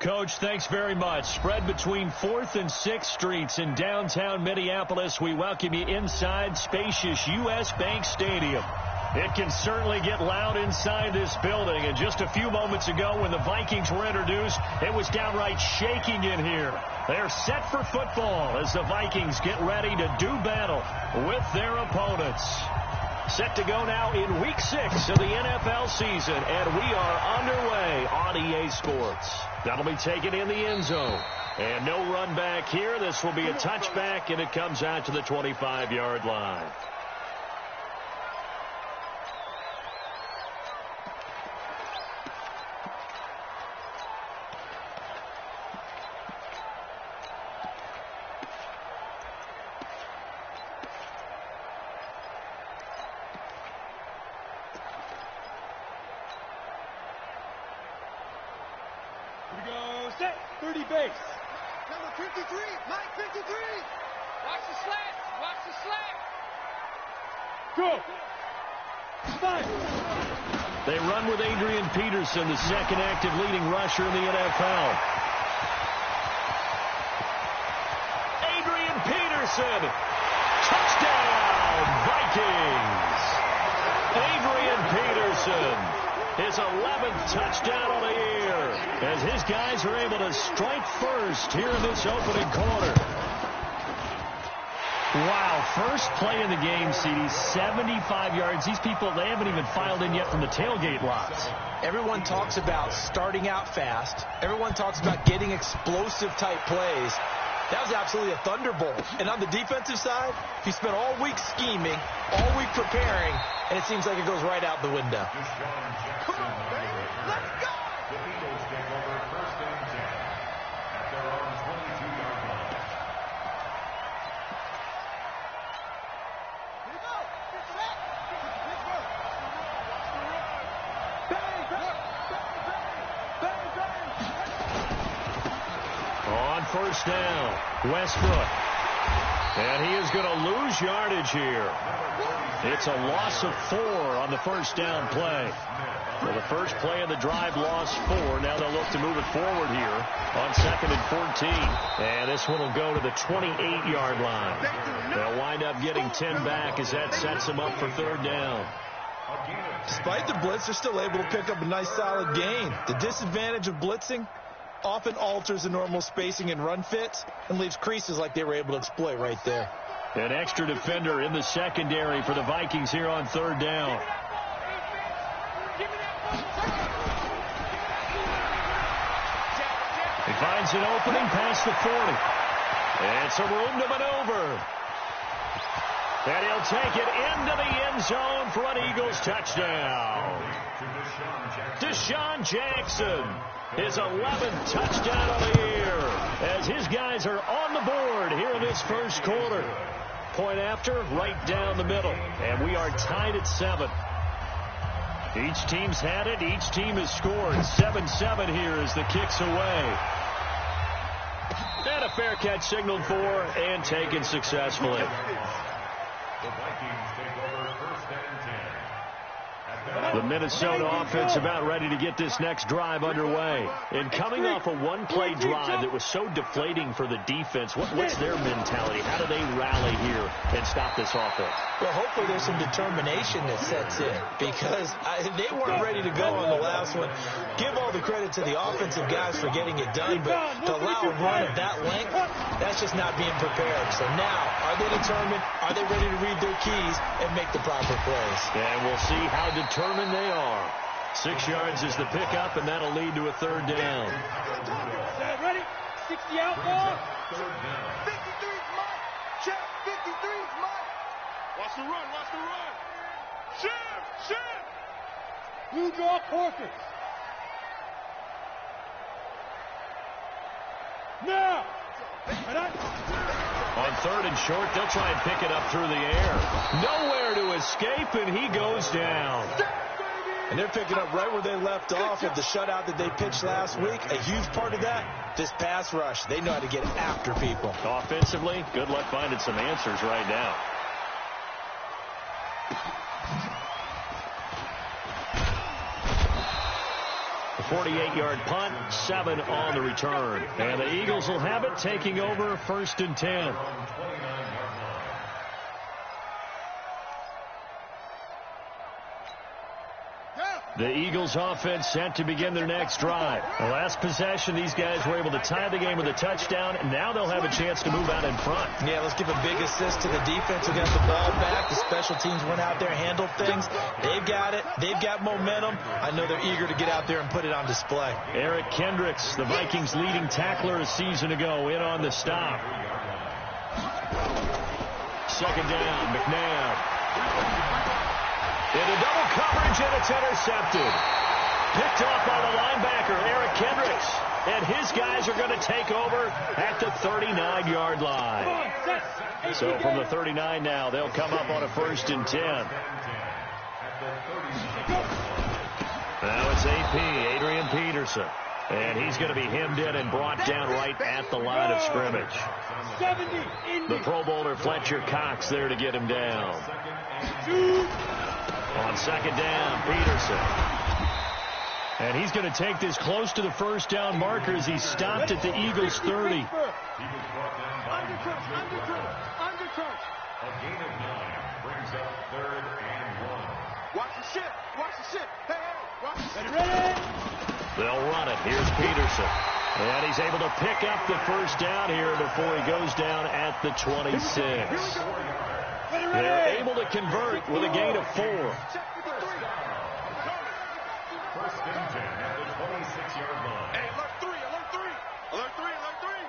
Coach. Thanks very much. Spread between 4th and 6th Streets in downtown Minneapolis. We welcome you inside spacious U.S. Bank Stadium. It can certainly get loud inside this building. And just a few moments ago when the Vikings were introduced, it was downright shaking in here. They're set for football as the Vikings get ready to do battle with their opponents. Set to go now in Week 6 of the NFL season, and we are underway on EA Sports. That'll be taken in the end zone. And no run back here. This will be a touchback, and it comes out to the 25-yard line. Set, 30 base. Number 53, Mike 53. Watch the slant, watch the slant. Go. Five. They run with Adrian Peterson, the second active leading rusher in the NFL. Adrian Peterson. Touchdown, Vikings. Adrian Peterson. His 11th touchdown of the year as his guys are able to strike first here in this opening quarter. Wow, first play in the game, CD, 75 yards. These people, they haven't even filed in yet from the tailgate lots. Everyone talks about starting out fast. Everyone talks about getting explosive-type plays. That was absolutely a thunderbolt. And on the defensive side, he spent all week scheming, all week preparing, and it seems like it goes right out the window. Come on, baby. Let's go. The Eagles take over 1st and 10 at their own 22-yard line. Here we go. Get set. Big work. Bang, bang, bang, bang, bang. On first down, Westbrook. And he is going to lose yardage here. It's a loss of 4 on the first down play. So the first play of the drive lost 4. Now they'll look to move it forward here on 2nd and 14. And this one will go to the 28-yard line. They'll wind up getting 10 back as that sets them up for 3rd down. Despite the blitz, they're still able to pick up a nice solid gain. The disadvantage of blitzing often alters the normal spacing and run fits and leaves creases like they were able to exploit right there. An extra defender in the secondary for the Vikings here on 3rd down. He finds an opening past the 40. And some room to maneuver. And he'll take it into the end zone for an Eagles touchdown. Deshaun Jackson, his 11th touchdown of the year, as his guys are on the board here in this first quarter. Point after, right down the middle, and we are tied at 7. Each team's had it. Each team has scored. 7-7 here as the kick's away. And a fair catch signaled for and taken successfully. The Vikings take over 1st and 10. The Minnesota offense about ready to get this next drive underway. And coming off a one-play drive that was so deflating for the defense, what's their mentality? How do they rally here and stop this offense? Well, hopefully there's some determination that sets in because they weren't ready to go on the last one. Give all the credit to the offensive guys for getting it done, but to allow a run of that length, that's just not being prepared. So now, are they determined? Are they ready to read their keys and make the proper plays? And we'll see how determined they are. 6 yards is the pickup, and that'll lead to a 3rd down. Ready? 60 out ball. 53's Mike. Check. 53's Mike. Watch the run. Watch the run. Shift. Blue draw quarters. Now. On 3rd and short, they'll try and pick it up through the air. Nowhere to escape, and he goes down. And they're picking up right where they left off with the shutout that they pitched last week. A huge part of that, this pass rush. They know how to get after people. Offensively, good luck finding some answers right now. A 48-yard punt, 7 on the return. And the Eagles will have it, taking over 1st and 10. The Eagles offense set to begin their next drive. The last possession, these guys were able to tie the game with a touchdown, and now they'll have a chance to move out in front. Yeah, let's give a big assist to the defense who got the ball back. The special teams went out there, handled things. They've got it. They've got momentum. I know they're eager to get out there and put it on display. Eric Kendricks, the Vikings' leading tackler a season ago, in on the stop. 2nd down, McNabb. Into double coverage, and it's intercepted. Picked off by the linebacker, Eric Kendricks. And his guys are going to take over at the 39-yard line. So from the 39 now, they'll come up on a 1st and 10. Now it's AP, Adrian Peterson. And he's going to be hemmed in and brought down right at the line of scrimmage. The Pro Bowler Fletcher Cox there to get him down. On 2nd down, Peterson. And he's going to take this close to the 1st down marker as he's stopped at the Eagles' 30. Undercut. A gain of 9 brings up 3rd and 1. Watch the shit. Watch the shit. Hey, watch the shit. Ready? They'll run it. Here's Peterson. And he's able to pick up the 1st down here before he goes down at the 26. They're able to convert with a gain of 4. 1st and 10 at the 26-yard line. Hey, alert 3. Alert 3.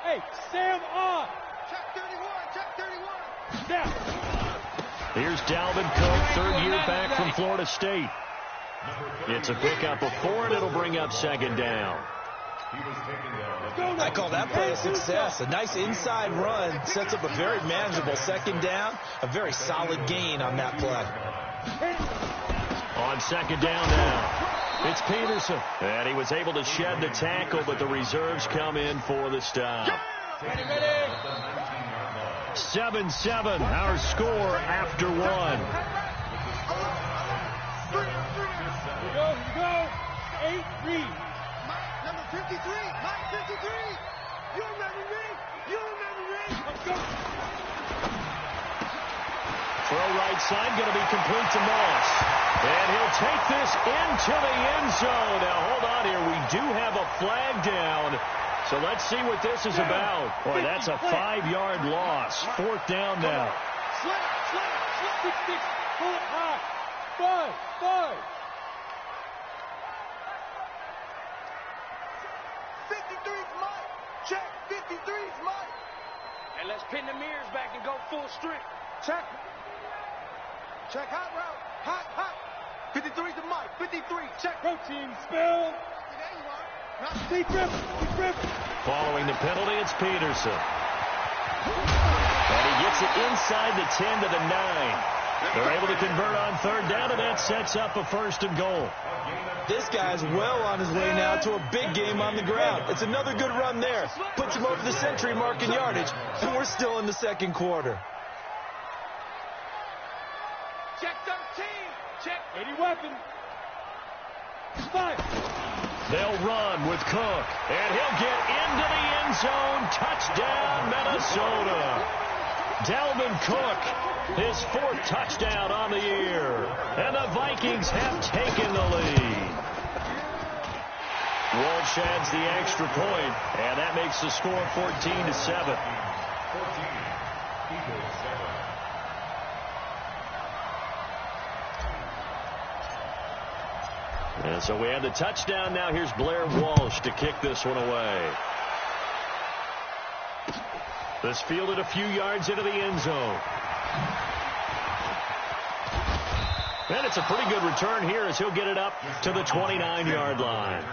Hey, Sam on. Check 31. Now. Here's Dalvin Cook, 3rd year back from Florida State. It's a pickup of 4, and it'll bring up 2nd down. I call that play a success. A nice inside run sets up a very manageable 2nd down. A very solid gain on that play. On 2nd down now, it's Peterson. And he was able to shed the tackle, but the reserves come in for the stop. 7-7, our score after 1. Go. 8-3. Number 53. Mike 53. You remember me. Let's go. Throw right side, going to be complete to Moss. And he'll take this into the end zone. Now, hold on here. We do have a flag down. So let's see what this is about. Boy, that's a 5-yard loss. 4th down now. Slip. 6. Pull it high. 5. 53's Mike. Check. 53's Mike. And let's pin the mirrors back and go full strength. Check. Hot route. Hot. 53's the Mike. 53. Check. Protein spill. There you are. He tripped. Following the penalty, it's Peterson. And he gets it inside the 10 to the 9. They're able to convert on 3rd down, and that sets up a 1st and goal. This guy's well on his way now to a big game on the ground. It's another good run there. Puts him over the century mark in yardage, and we're still in the 2nd quarter. Check 13. Check 80 weapon. 5. They'll run with Cook, and he'll get into the end zone. Touchdown, Minnesota. Dalvin Cook, his 4th touchdown on the year. And the Vikings have taken the lead. Walsh adds the extra point, and that makes the score 14-7. 14. Eagles 7. And so we have the touchdown. Now here's Blair Walsh to kick this one away. This fielded a few yards into the end zone. And it's a pretty good return here as he'll get it up to the 29-yard line.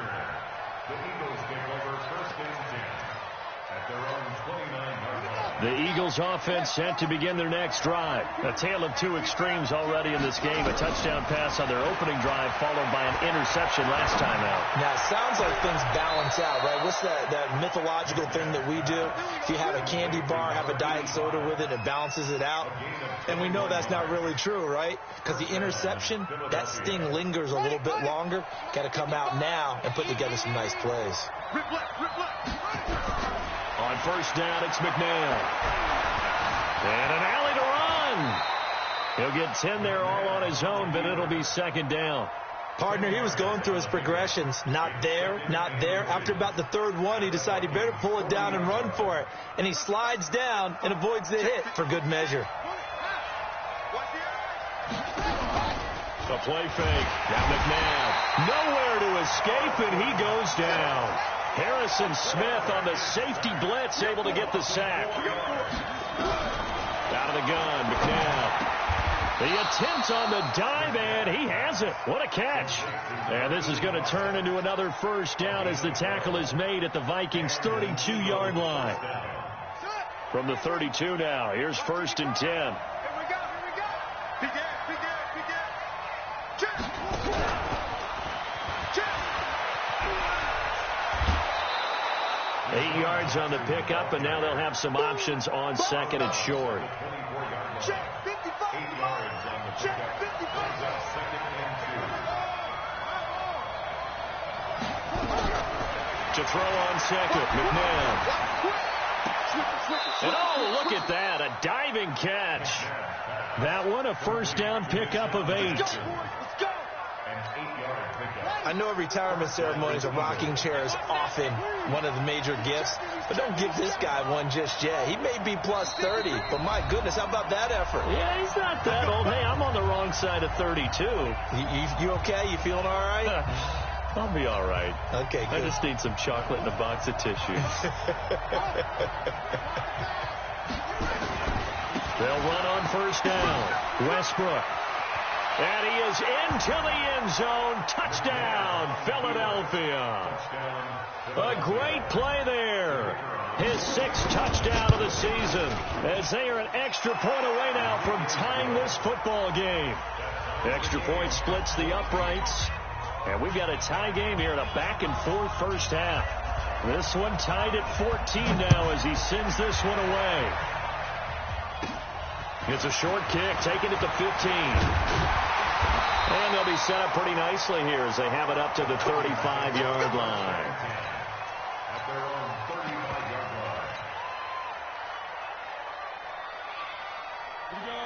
The Eagles take over 1st and 10 at their own 29-yard line. The Eagles offense set to begin their next drive. A tale of two extremes already in this game. A touchdown pass on their opening drive followed by an interception last time out. Now, it sounds like things balance out, right? What's that mythological thing that we do? If you have a candy bar, have a diet soda with it, it balances it out. And we know that's not really true, right? Because the interception, that sting lingers a little bit longer. Got to come out now and put together some nice plays. On first down, it's McNair. And an alley to run. He'll get 10 there all on his own, but it'll be second down. Partner, he was going through his progressions. Not there, not there. After about the third one, he decided he better pull it down and run for it. And he slides down and avoids the hit for good measure. A play fake. Got McNabb. Nowhere to escape, and he goes down. Harrison Smith on the safety blitz, able to get the sack. Out of the gun, McNabb. The attempt on the dive, and he has it. What a catch. And this is going to turn into another first down as the tackle is made at the Vikings' 32-yard line. From the 32 now, here's first and 10. 8 yards on the pickup, and now they'll have some options on second and short. Check 55. 8 yards on the pickup. Brings up second and 2. To throw on second, McNabb. And oh, look at that, a diving catch. That one, a first down pickup of 8. I know a retirement ceremony is a rocking chair is often one of the major gifts, but don't give this guy one just yet. He may be plus 30, but my goodness, how about that effort? Yeah, he's not that old. Hey, I'm on the wrong side of 32. You okay? You feeling all right? I'll be all right. Okay, good. I just need some chocolate and a box of tissues. They'll run on first down. Westbrook. And he is into the end zone. Touchdown, Philadelphia. A great play there. His 6th touchdown of the season as they are an extra point away now from tying this football game. Extra point splits the uprights. And we've got a tie game here in a back-and-forth first half. This one tied at 14 now as he sends this one away. It's a short kick, taken at the 15. And they'll be set up pretty nicely here as they have it up to the 35-yard line. At their own 35-yard line.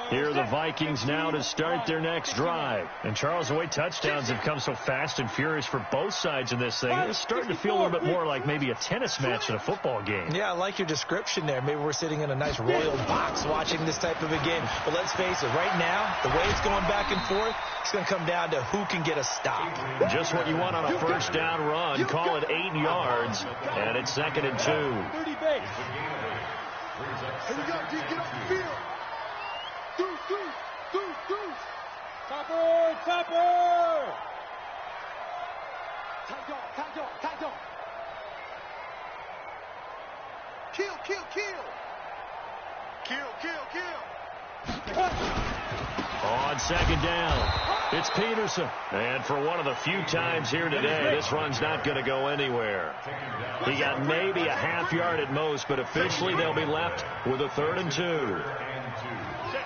Here are the Vikings now to start their next drive. And Charles, the way touchdowns have come so fast and furious for both sides in this thing, it's starting to feel a little bit more like maybe a tennis match than a football game. Yeah, I like your description there. Maybe we're sitting in a nice royal box watching this type of a game. But let's face it, right now, the way it's going back and forth, it's going to come down to who can get a stop. Just what you want on a first down run. Call it 8 yards, and it's second and 2. 30 base. Here we go, D. Get off the field. Deuce. Topper. Tight dog. Kill. On second down, it's Peterson. And for one of the few times here today, this run's not going to go anywhere. He got maybe a half yard at most, but officially they'll be left with a 3rd and 2. Check.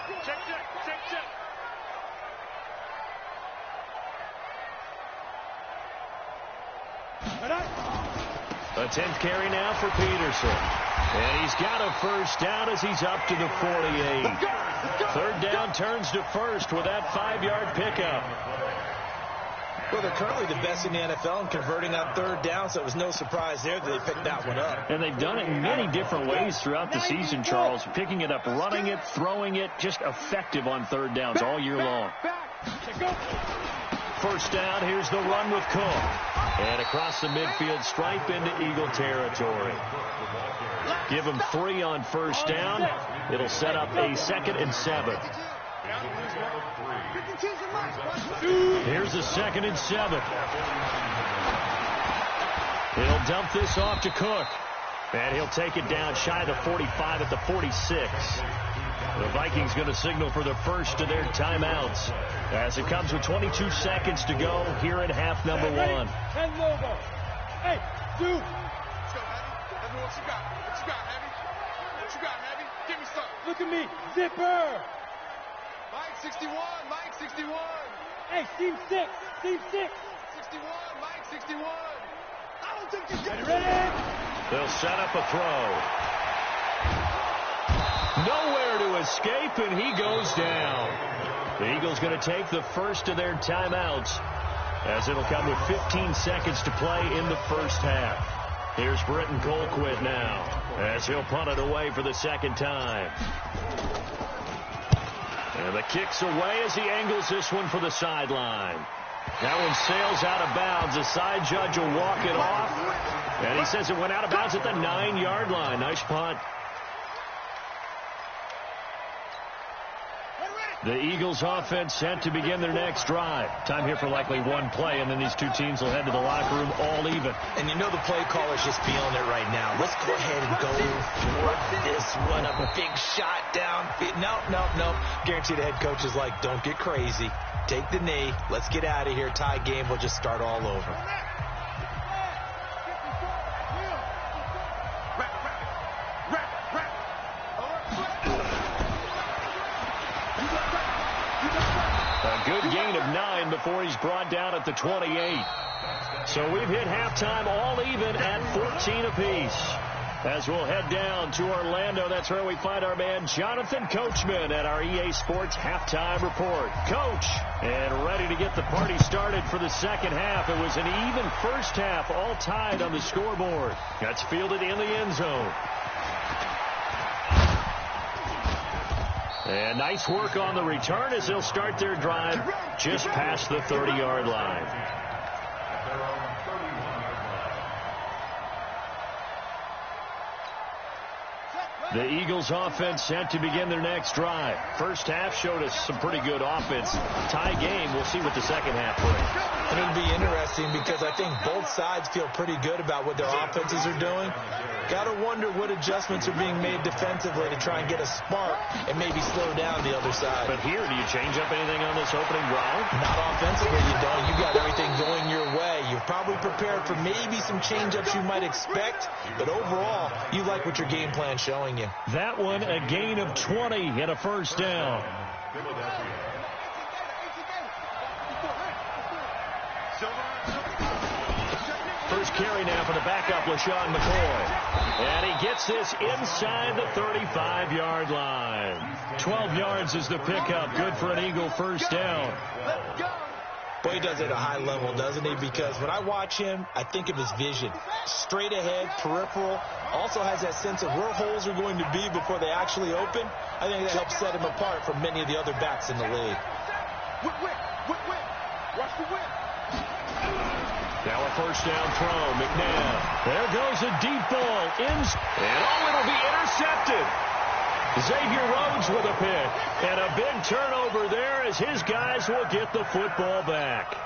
A 10th carry now for Peterson. And he's got a first down as he's up to the 48. 3rd down turns to first with that 5-yard pickup. Well, they're currently the best in the NFL in converting on 3rd down, so it was no surprise there that they picked that one up. And they've done it in many different ways throughout the season, Charles. Picking it up, running it, throwing it, just effective on 3rd downs all year long. First down, here's the run with Cook. And across the midfield stripe into Eagle territory. Give them 3 on first down. It'll set up a 2nd and 7. Here's a 2nd and 7. He'll dump this off to Cook. And he'll take it down shy of the 45 at the 46. The Vikings going to signal for the first of their timeouts as it comes with 22 seconds to go here in half number one. Hey, dude. Let's go, Heavy. Let me know what you got. What you got, Heavy? What you got, Heavy? Give me something. Look at me. Zipper. Mike 61. Mike 61. Hey, team 6. Team 6. 61. Mike 61. I don't think you got it. Ready? They'll set up a throw. Nowhere to escape, and he goes down. The Eagles going to take the first of their timeouts as it'll come with 15 seconds to play in the first half. Here's Britton Colquitt now as he'll punt it away for the second time. And the kick's away as he angles this one for the sideline. That one sails out of bounds. The side judge will walk it off. And he says it went out of bounds at the 9-yard line. Nice punt. The Eagles offense set to begin their next drive. Time here for likely one play, and then these two teams will head to the locker room all even. And you know the play caller's just feeling it right now. Let's go ahead and go for this one. A big shot down. No. Guarantee the head coach is like, don't get crazy. Take the knee. Let's get out of here. Tie game. We'll just start all over. A good gain of 9 before he's brought down at the 28. So we've hit halftime all even at 14 apiece. As we'll head down to Orlando, that's where we find our man Jonathan Coachman at our EA Sports Halftime Report. Coach, and ready to get the party started for the second half. It was an even first half, all tied on the scoreboard. That's fielded in the end zone. And nice work on the return as they'll start their drive just past the 30-yard line. The Eagles offense set to begin their next drive. First half showed us some pretty good offense. Tie game. We'll see what the second half brings. And it'll be interesting because I think both sides feel pretty good about what their offenses are doing. Got to wonder what adjustments are being made defensively to try and get a spark and maybe slow down the other side. But here, do you change up anything on this opening drive? Not offensively, you don't. You got everything going your way. You're probably prepared for maybe some change-ups you might expect, but overall, you like what your game plan's showing you. That one, a gain of 20 and a first down. First carry now for the backup, LaShawn McCoy. And he gets this inside the 35-yard line. 12 yards is the pickup. Good for an Eagle first down. Boy, he does it at a high level, doesn't he? Because when I watch him, I think of his vision. Straight ahead, peripheral. Also has that sense of where holes are going to be before they actually open. I think that helps set him apart from many of the other backs in the league. Watch the whip. Now a first down throw. McNabb. There goes a deep ball. And it'll be intercepted. Xavier Rhodes with a pick. And a big turnover there as his guys will get the football back.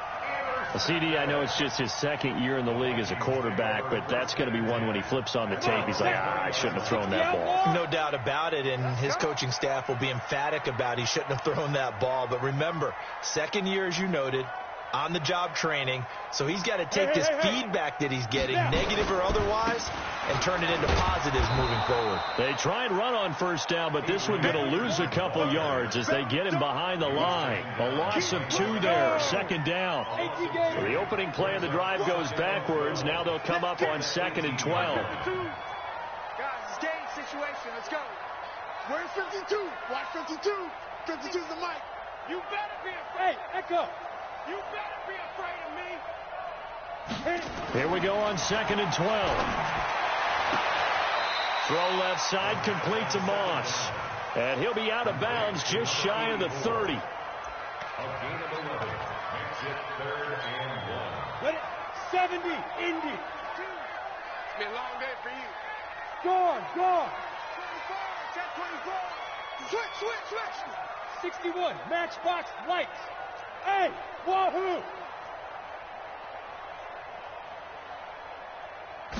CD, I know it's just his second year in the league as a quarterback, but that's going to be one when he flips on the tape. He's like, I shouldn't have thrown that ball. No doubt about it, and his coaching staff will be emphatic about he shouldn't have thrown that ball. But remember, second year, as you noted, on-the-job training, so he's got to take this feedback that he's getting, negative or otherwise, and turn it into positives moving forward. They try and run on first down, but this one's going to lose a couple yards as they get him behind the line. A loss of 2 there, second down. So the opening play of the drive goes backwards. Now they'll come up on 2nd and 12. Guys, it's game situation. Let's go. Where's 52? Watch 52. 52's the mic. You better be afraid. Hey, Echo. You better be afraid of me. Here we go on 2nd and 12. Throw left side, complete to Moss. And he'll be out of bounds just shy of the 30. A gain of 11 makes it 3rd and 1. Let it 70, Indy. It's been a long day for you. Gone. 24, check 24. Switch. 61, matchbox lights. Hey, wahoo!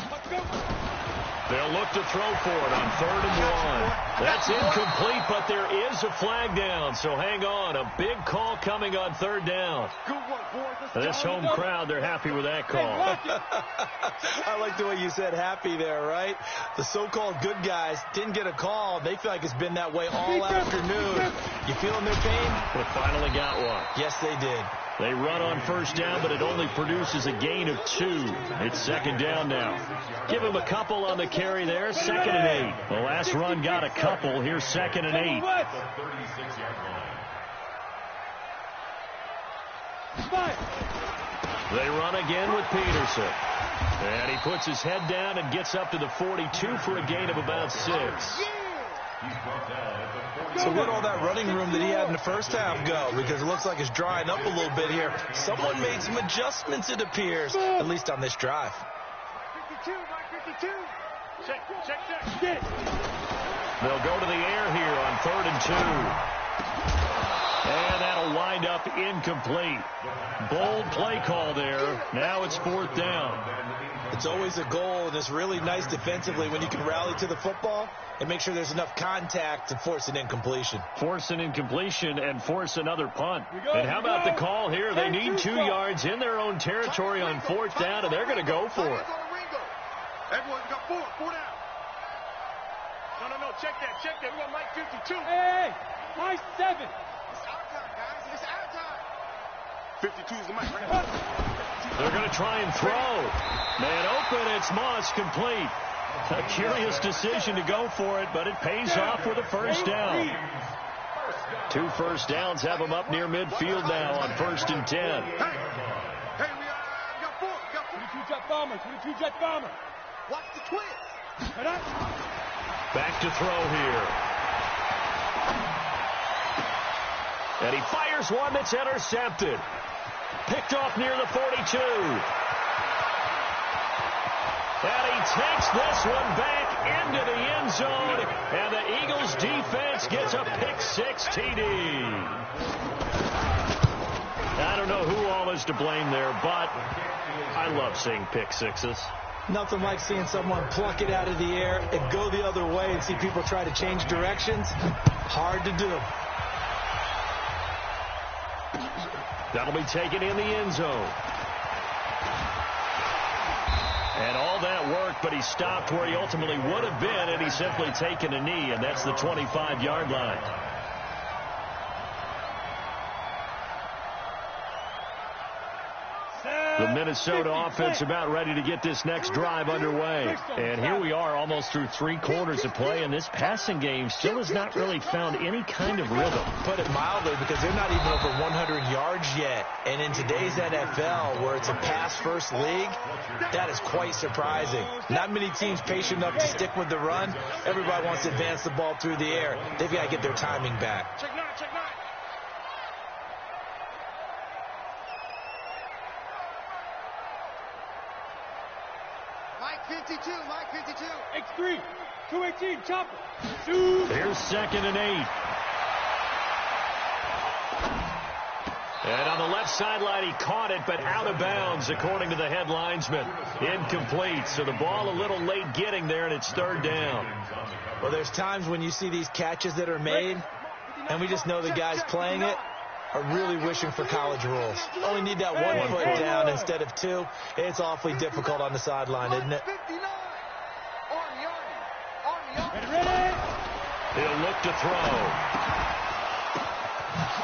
Let's go. They'll look to throw for it on 3rd and 1. That's incomplete, but there is a flag down, so hang on. A big call coming on 3rd down. This home crowd, they're happy with that call. I like the way you said happy there, right? The so-called good guys didn't get a call. They feel like it's been that way all afternoon. You feeling their pain? They finally got one. Yes, they did. They run on 1st down, but it only produces a gain of 2. It's 2nd down now. Give him a couple on the carry there. 2nd and 8. The last run got a couple. Here's 2nd and 8. They run again with Peterson. And he puts his head down and gets up to the 42 for a gain of about 6. So where'd all that running room that he had in the first half go? Because it looks like it's drying up a little bit here. Someone made some adjustments, it appears, at least on this drive. 52, 52. Check. They'll go to the air here on 3rd and 2. And that'll wind up incomplete. Bold play call there. Now it's 4th down. It's always a goal, and it's really nice defensively when you can rally to the football and make sure there's enough contact to force an incompletion. Force an incompletion and force another punt. And how about the call here? They need 2 yards in their own territory on 4th down, and they're going to go for it. Everyone got 4 down. No, check that. We got Mike 52. Hey, Mike 7. It's our time, guys. It's our time. 52 is the Mike. They're going to try and throw. Man open, it's Moss, complete. A curious decision to go for it, but it pays off with a 1st down. 2 1st downs have them up near midfield now on 1st and 10. Hey, we got 4. 22 jet bomber. Watch the twist. Back to throw here. And he fires one that's intercepted. Picked off near the 42. And he takes this one back into the end zone. And the Eagles defense gets a pick-6 TD. I don't know who all is to blame there, but I love seeing pick-6s. Nothing like seeing someone pluck it out of the air and go the other way and see people try to change directions. Hard to do. That'll be taken in the end zone. And all that work, but he stopped where he ultimately would have been, and he's simply taken a knee, and that's the 25-yard line. The Minnesota offense about ready to get this next drive underway. And here we are almost through 3 quarters of play, and this passing game still has not really found any kind of rhythm. Put it mildly, because they're not even over 100 yards yet. And in today's NFL, where it's a pass-first league, that is quite surprising. Not many teams patient enough to stick with the run. Everybody wants to advance the ball through the air. They've got to get their timing back. Check 9. Mike 52. X3. 218. Chopper. Here's 2nd and 8. And on the left sideline, he caught it, but out of bounds, according to the head linesman. Incomplete. So the ball a little late getting there, and it's 3rd down. Well, there's times when you see these catches that are made, and we just know the guys playing it are really wishing for college rules. Only need that 1 foot down instead of 2. It's awfully difficult on the sideline, isn't it? He'll look to throw.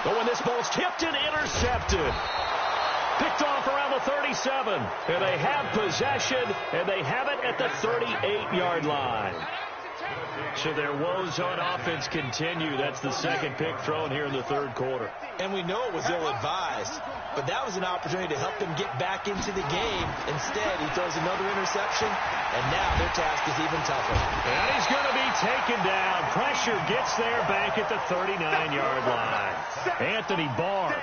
But when this ball's tipped and intercepted. Picked off around the 37. And they have possession, and they have it at the 38-yard line. So their woes on offense continue. That's the 2nd pick thrown here in the 3rd quarter. And we know it was ill-advised, but that was an opportunity to help them get back into the game. Instead, he throws another interception, and now their task is even tougher. And he's going to be taken down. Pressure gets there back at the 39-yard line. Anthony Barr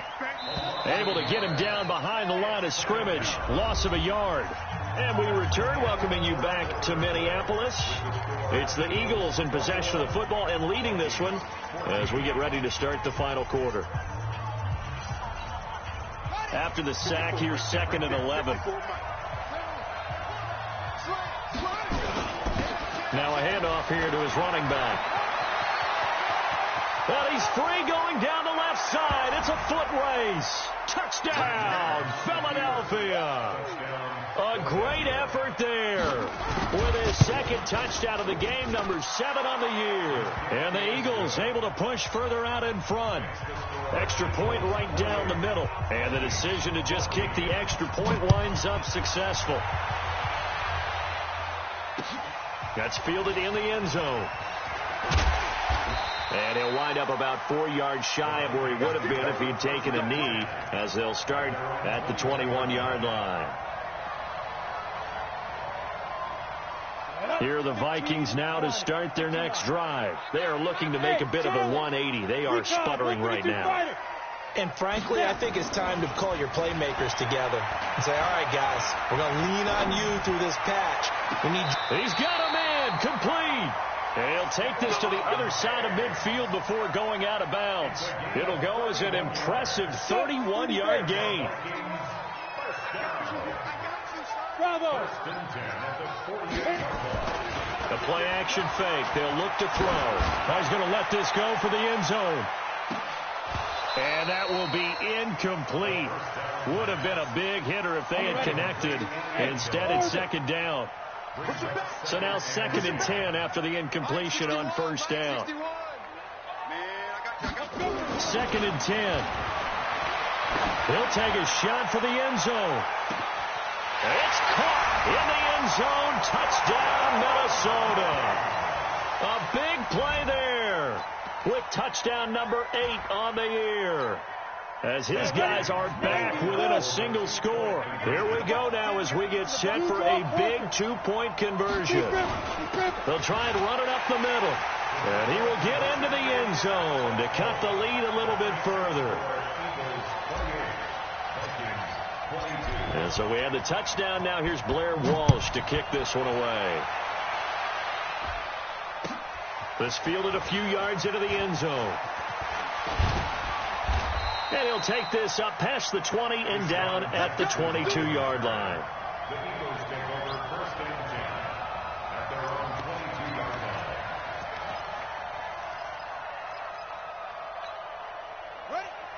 able to get him down behind the line of scrimmage. Loss of a yard. And we return, welcoming you back to Minneapolis. It's the Eagles in possession of the football and leading this one as we get ready to start the final quarter. After the sack, here's 2nd and 11. Now a handoff here to his running back. Well, he's free going down the left side. It's a foot race. Touchdown, Philadelphia. A great effort there with his second touchdown of the game, number 7 on the year. And the Eagles able to push further out in front. Extra point right down the middle. And the decision to just kick the extra point winds up successful. That's fielded in the end zone. And he'll wind up about 4 yards shy of where he would have been if he'd taken a knee, as they'll start at the 21-yard line. Here are the Vikings now to start their next drive. They are looking to make a bit of a 180. They are sputtering right now. And frankly, I think it's time to call your playmakers together and say, all right, guys, we're going to lean on you through this patch. He's got a man, complete. And he'll take this to the other side of midfield before going out of bounds. It'll go as an impressive 31-yard gain. Bravo. The play-action fake. They'll look to throw. He's going to let this go for the end zone. And that will be incomplete. Would have been a big hitter if they had connected. Instead, it's second down. So now 2nd and 10 after the incompletion on first down. 2nd and 10. He'll take a shot for the end zone. It's caught in the end zone. Touchdown, Minnesota. A big play there with touchdown number 8 on the year, as his guys are back within a single score. Here we go now as we get set for a big 2-point conversion. They'll try and run it up the middle. And he will get into the end zone to cut the lead a little bit further. And so we have the touchdown. Now here's Blair Walsh to kick this one away. This fielded a few yards into the end zone. And he'll take this up past the 20 and down at the 22-yard line. The Eagles take over 1st and 10 at their own 22-yard line.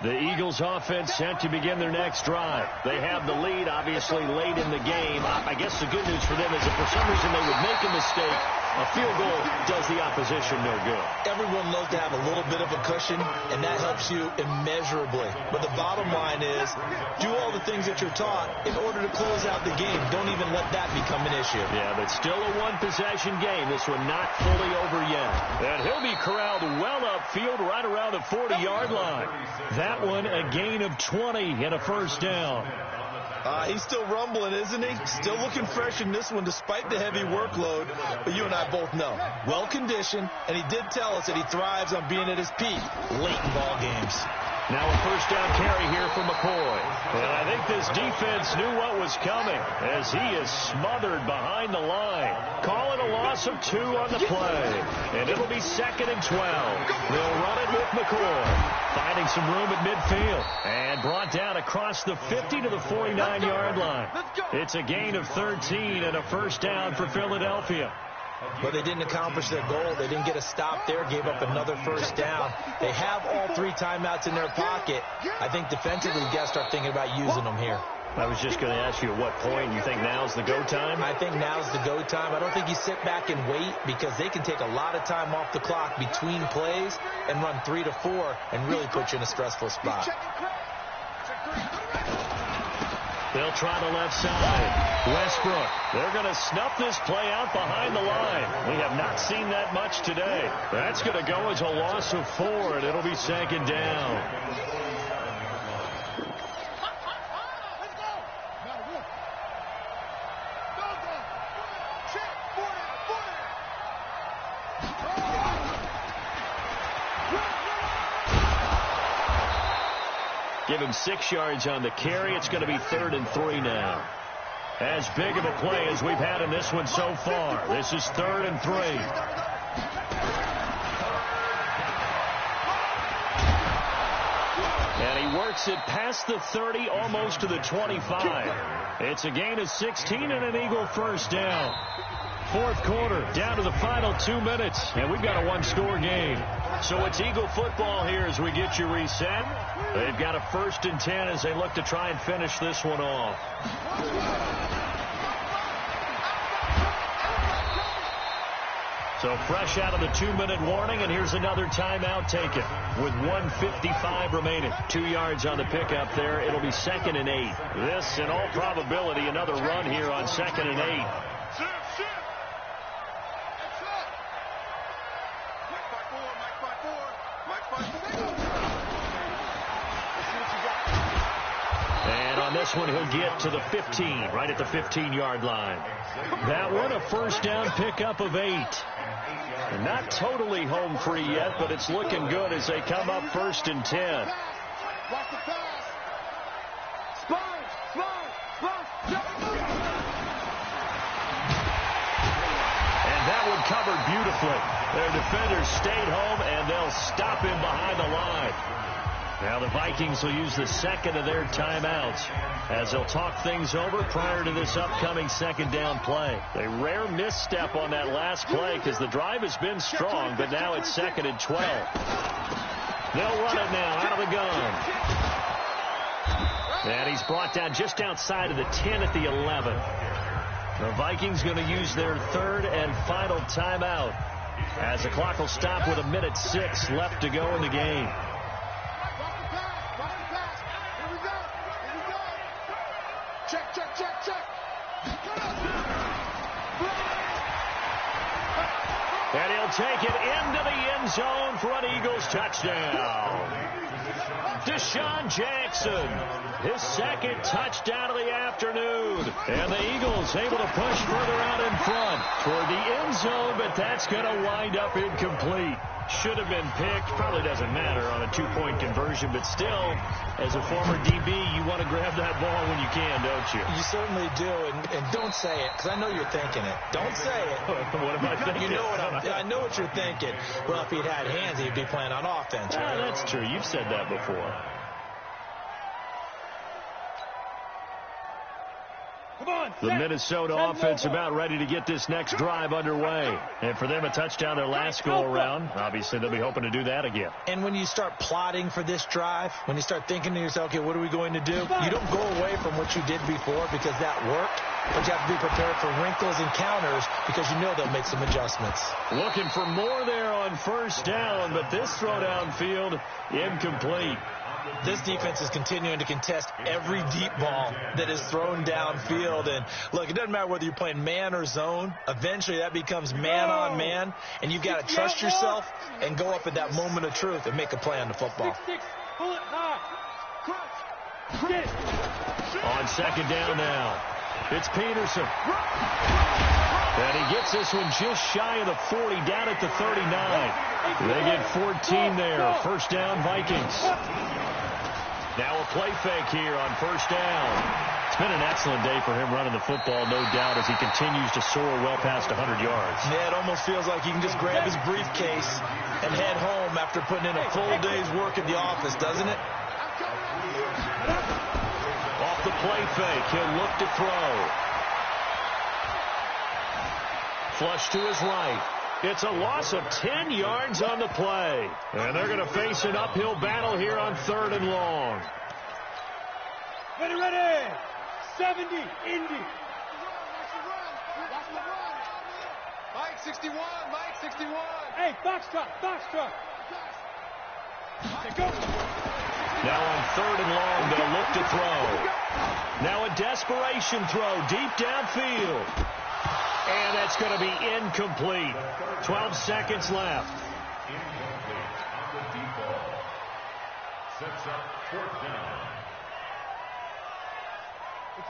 The Eagles offense set to begin their next drive. They have the lead, obviously, late in the game. I guess the good news for them is if for some reason they would make a mistake, a field goal does the opposition no good. Everyone loves to have a little bit of a cushion, and that helps you immeasurably. But the bottom line is, do all the things that you're taught in order to close out the game. Don't even let that become an issue. Yeah, but still a one-possession game. This one not fully over yet. And he'll be corralled well upfield right around the 40-yard line. That one a gain of 20 and a first down. He's still rumbling, isn't he? Still looking fresh in this one despite the heavy workload. But you and I both know, well-conditioned, and he did tell us that he thrives on being at his peak late in ball games. Now a first down carry here for McCoy. And I think this defense knew what was coming as he is smothered behind the line. Call it a loss of 2 on the play. And it'll be 2nd and 12. They'll run it with McCoy. Finding some room at midfield. And brought down across the 50 to the 49-yard line. It's a gain of 13 and a first down for Philadelphia. But they didn't accomplish their goal. They didn't get a stop there, gave up another first down. They have all 3 timeouts in their pocket. I think defensively, you got to start thinking about using them here. I was just going to ask you at what point you think now's the go time? I think now's the go time. I don't think you sit back and wait because they can take a lot of time off the clock between plays and run 3 to 4 and really put you in a stressful spot. They'll try the left side. Westbrook. They're going to snuff this play out behind the line. We have not seen that much today. That's going to go as a loss of 4, and it'll be 2nd down. Give him 6 yards on the carry. It's going to be 3rd and 3 now. As big of a play as we've had in this one so far. This is 3rd and 3. And he works it past the 30, almost to the 25. It's a gain of 16 and an Eagle first down. fourth quarter, down to the final 2 minutes, and we've got a one-score game. So it's Eagle football here as we get you reset. They've got a 1st and 10 as they look to try and finish this one off. So fresh out of the 2-minute warning, and here's another timeout taken with 1:55 remaining. 2 yards on the pickup there. It'll be 2nd and 8. This, in all probability, another run here on 2nd and 8. And on this one, he'll get to the 15, right at the 15-yard line. That one, a 1st down pickup of 8. Not totally home free yet, but it's looking good as they come up 1st and 10. Watch the pass. Spine. And that one covered beautifully. Their defenders stayed home, and they'll stop him behind the line. Now the Vikings will use the 2nd of their timeouts as they'll talk things over prior to this upcoming 2nd down play. A rare misstep on that last play because the drive has been strong, but now it's 2nd and 12. They'll run it now out of the gun. And he's brought down just outside of the 10 at the 11. The Vikings going to use their 3rd and final timeout as the clock will stop with 1:06 left to go in the game. And he'll take it into the end zone for an Eagles touchdown. Deshaun Jackson, his 2nd touchdown of the afternoon. And the Eagles able to push further out in front toward the end zone, but that's going to wind up incomplete. Should have been picked. Probably doesn't matter on a 2-point conversion, but still, as a former DB, you want to grab that ball when you can, don't you? You certainly do, and don't say it, because I know you're thinking it. Don't say it. What am I thinking? You know what I know what you're thinking. Well, if he'd had hands, he'd be playing on offense. Right? That's true. You've said that before. The Minnesota offense about ready to get this next drive underway. And for them, a touchdown their last go-around. Obviously, they'll be hoping to do that again. And when you start plotting for this drive, when you start thinking to yourself, okay, what are we going to do? You don't go away from what you did before because that worked. But you have to be prepared for wrinkles and counters because you know they'll make some adjustments. Looking for more there on 1st down, but this throw downfield incomplete. This defense is continuing to contest every deep ball that is thrown downfield. And, look, it doesn't matter whether you're playing man or zone. Eventually, that becomes man on man. And you've got to trust yourself and go up at that moment of truth and make a play on the football. On 2nd down now, it's Peterson. And he gets this one just shy of the 40, down at the 39. They get 14 there. 1st down, Vikings. Now a play fake here on 1st down. It's been an excellent day for him running the football, no doubt, as he continues to soar well past 100 yards. Yeah, it almost feels like he can just grab his briefcase and head home after putting in a full day's work at the office, doesn't it? Off the play fake, he'll look to throw. Flush to his right. It's a loss of 10 yards on the play. And they're going to face an uphill battle here on 3rd and long. Ready. 70, Indy. Mike 61. Hey, box truck. Now on 3rd and long, they'll look to throw. Now a desperation throw deep downfield. And that's going to be incomplete. 12 seconds left. Incomplete on the deep ball. Sets up 4th down.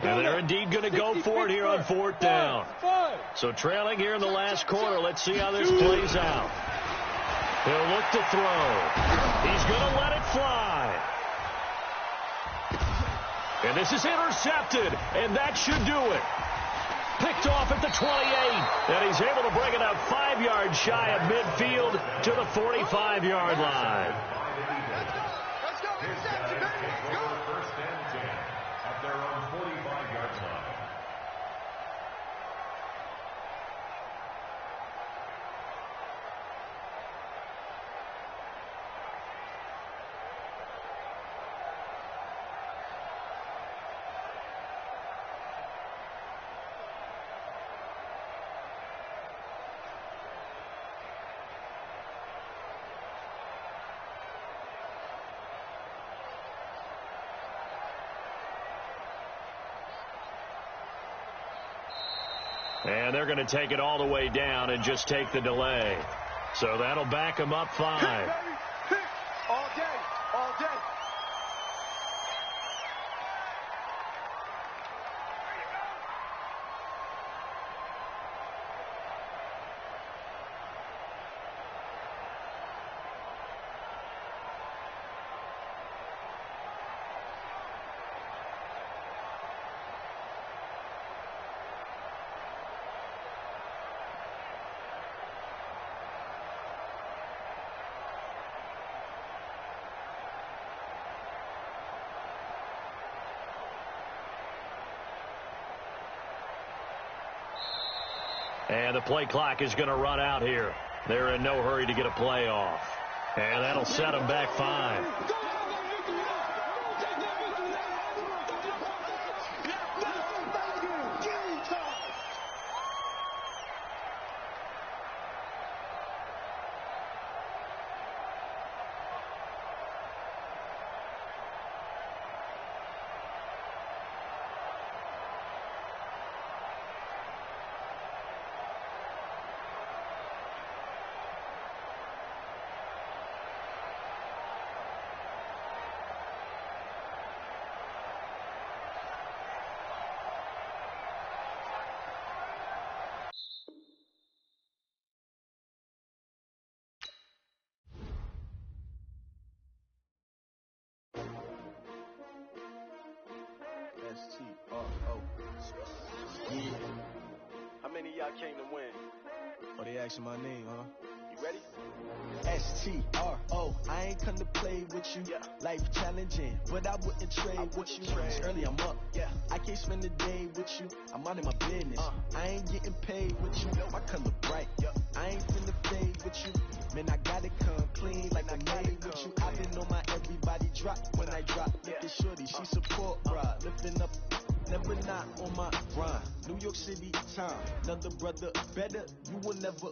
And they're indeed going to go for it here on 4th down. So trailing here in the last quarter. Let's see how this plays out. He'll look to throw. He's going to let it fly. And this is intercepted. And that should do it. Picked off at the 28, and he's able to bring it up 5 yards shy of midfield to the 45-yard line. Let's go. 1st and 10 at their own 45-yard line. And they're going to take it all the way down and just take the delay. So that'll back them up 5. Hit all day, all day. And the play clock is going to run out here. They're in no hurry to get a play off. And that'll set them back 5. S-T-R-O. Yeah. How many of y'all came to win? Oh, they asking my name, huh? You ready? S-T-R-O. I ain't come to play with you. Yeah. Life challenging, but I wouldn't trade with you. It's early, I'm up. Yeah. I can't spend the day with you. I'm out of my business. I ain't getting paid with you. My color bright. Yeah. I ain't finna fade with you. Man, I gotta come clean like I made with you. I been on my everybody drop when I drop. Look at shorty, she support, bruh. Lifting up, never not on my grind. New York City time, another brother better. You will never